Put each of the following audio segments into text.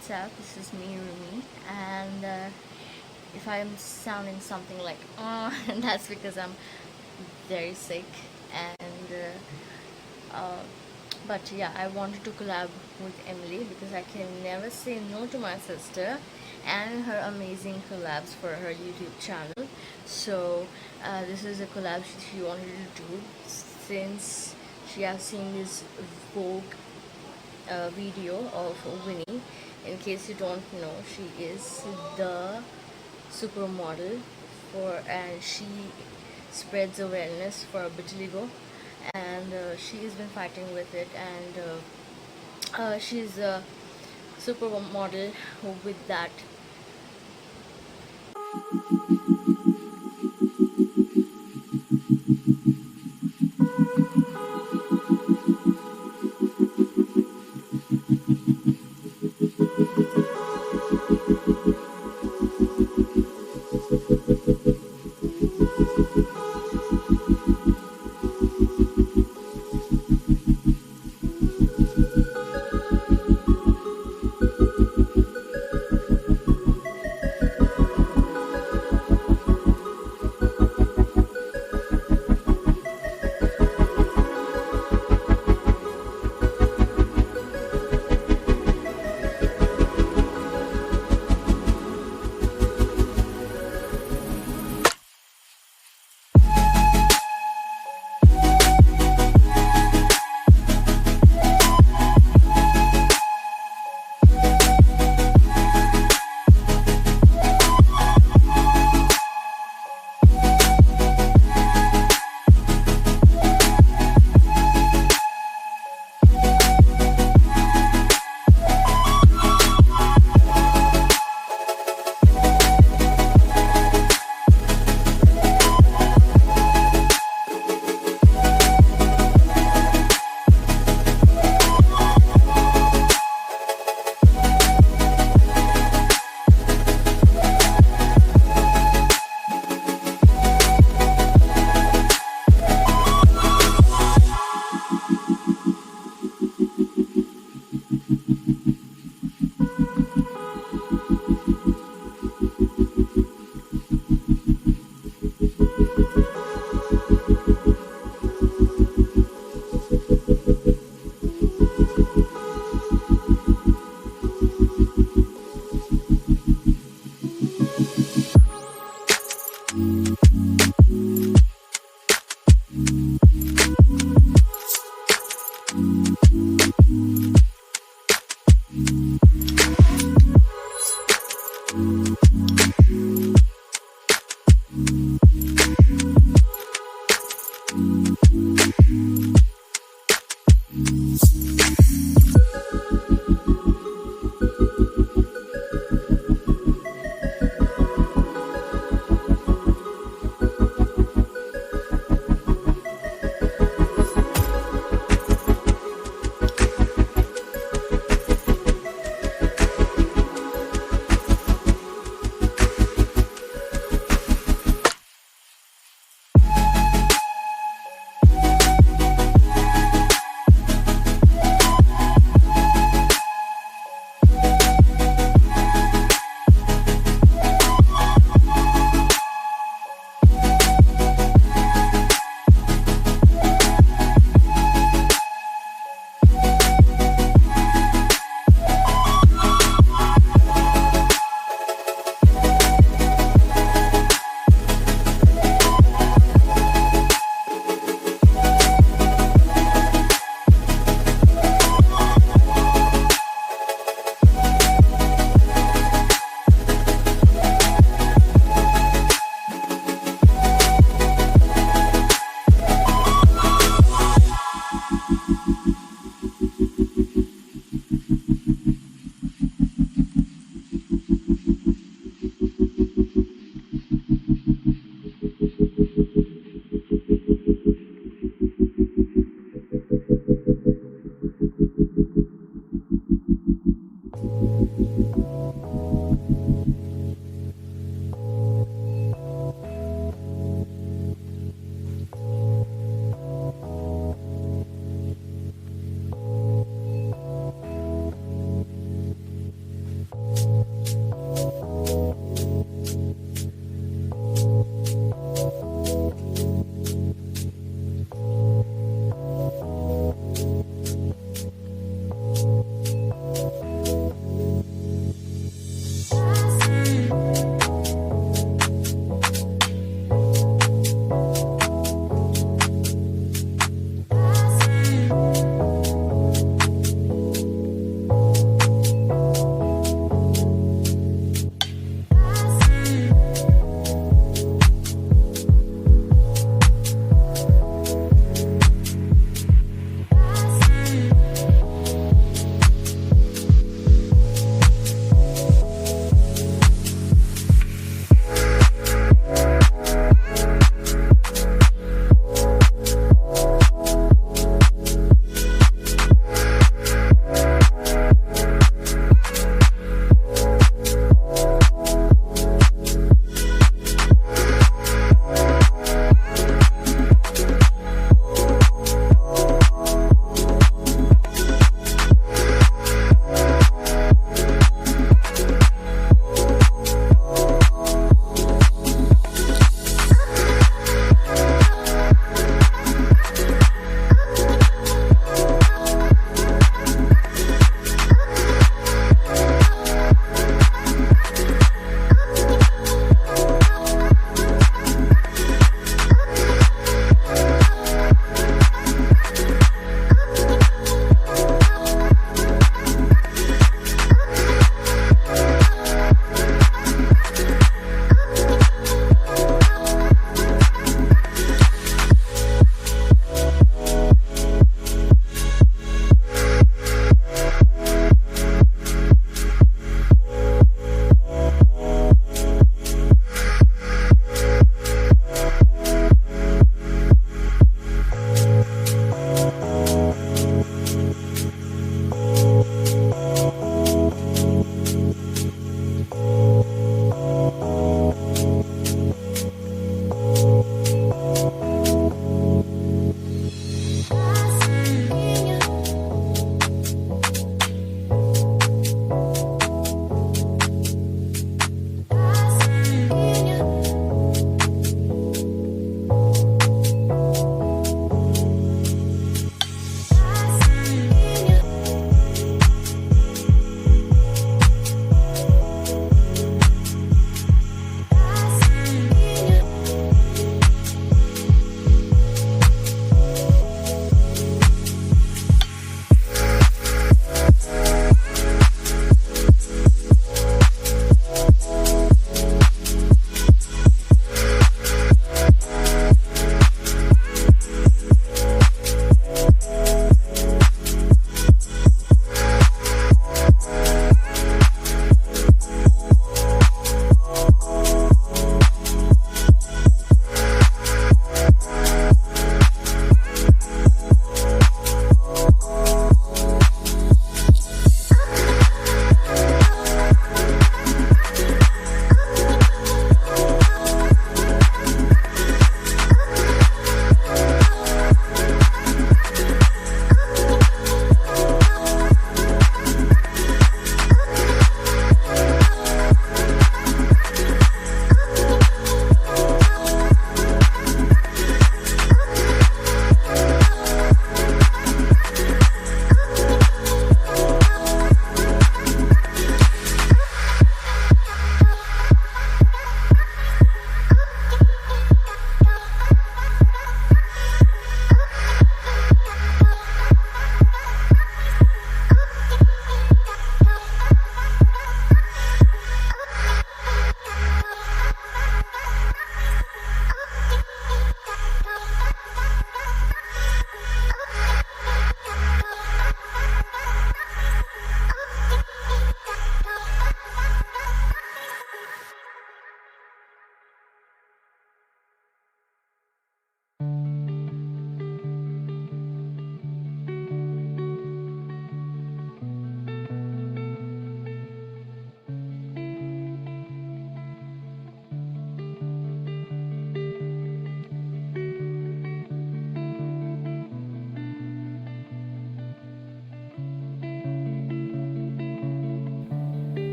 what's up? This is me, Rumi, and if I'm sounding something like that's because I'm very sick, and but yeah, I wanted to collab with Emily because I can never say no to my sister and her amazing collabs for her YouTube channel. So this is a collab she wanted to do since she has seen this Vogue video of Winnie. In case you don't know, she is the supermodel and she spreads awareness for vitiligo, and she has been fighting with it, and she's a supermodel with that.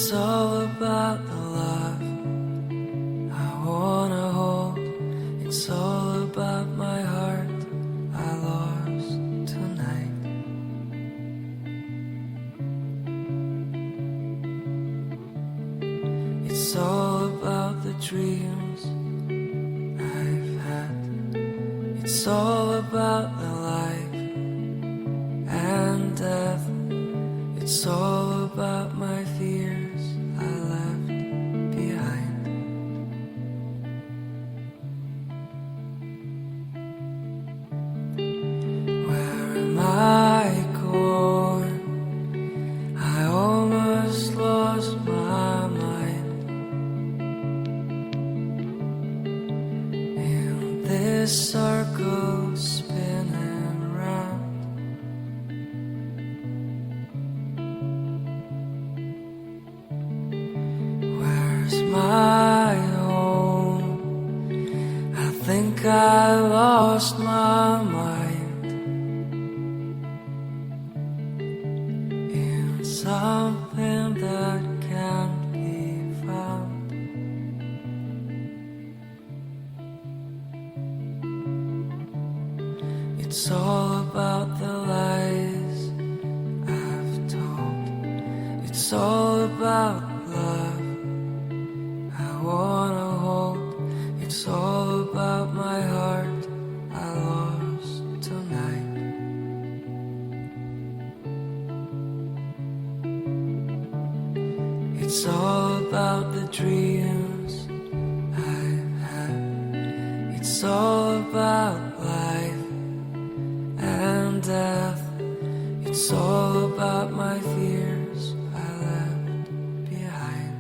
It's all about the love I wanna hold. It's all about my heart I lost tonight. It's all about the dreams I've had. It's all about the life and death. It's all about my fears I left behind. Where am I going? I almost lost my mind in this circle spinning round. Where's my home? I think I lost my mind in something that can't be found. It's all about the lies I've told. It's all about love I wanna hold. It's all about my heart I lost tonight. It's all about the dreams I've had. It's all about life and death. It's all about my fears I left behind.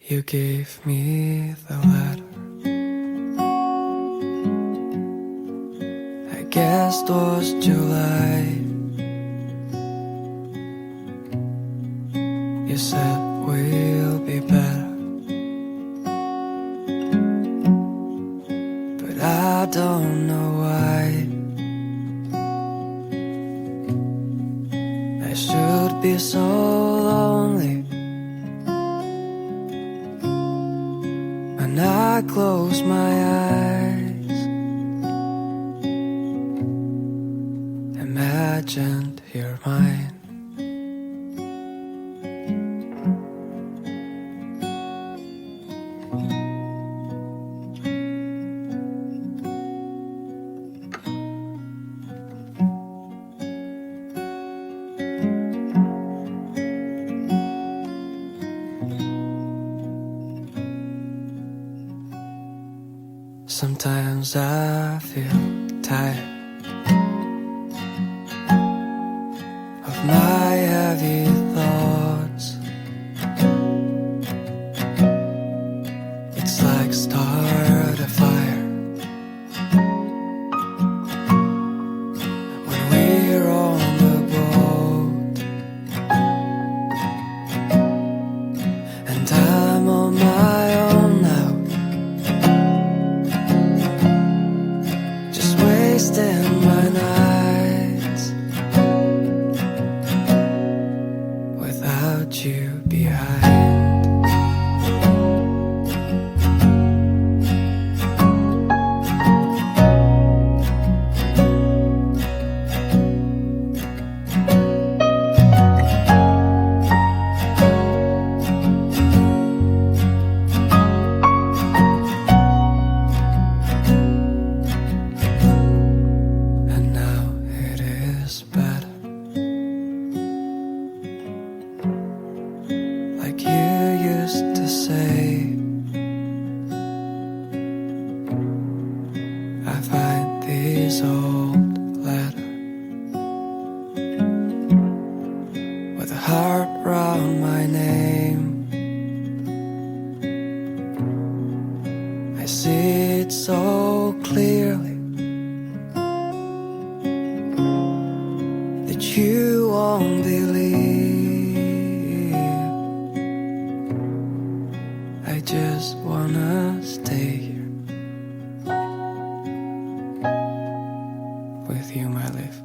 You gave me the letter. I guess it was July. You said we'll be better, but I don't know why. I should be so lonely when I close my eyes. Imagined you're mine. Sometimes I feel tired of my heavy thoughts. It's like start a fire when we're on the boat, and I'm on my own now, wasting my nights without you behind. with a heart round my name. I see it so clearly that you won't believe. I just wanna stay here with you, my life.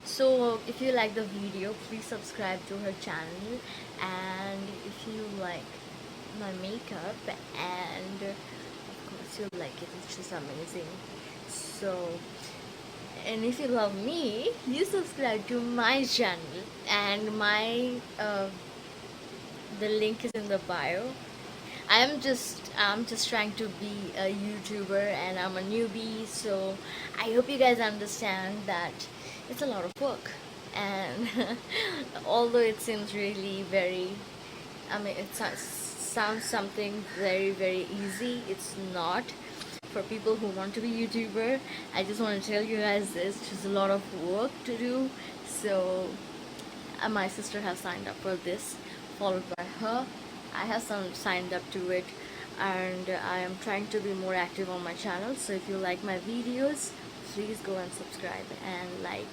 So if you like the video, please subscribe to her channel, and if you like my makeup, and of course you'll like it, it's just amazing. So, and if you love me, you subscribe to my channel, and my the link is in the bio. I'm just trying to be a YouTuber, and I'm a newbie, so I hope you guys understand that it's a lot of work. And although it seems really very, I mean, it sounds something very easy, it's not. For people who want to be YouTuber, I just want to tell you guys this, it's just a lot of work to do. So my sister has signed up for this, followed by her. I have signed up to it, and I am trying to be more active on my channel. So if you like my videos, please go and subscribe and like.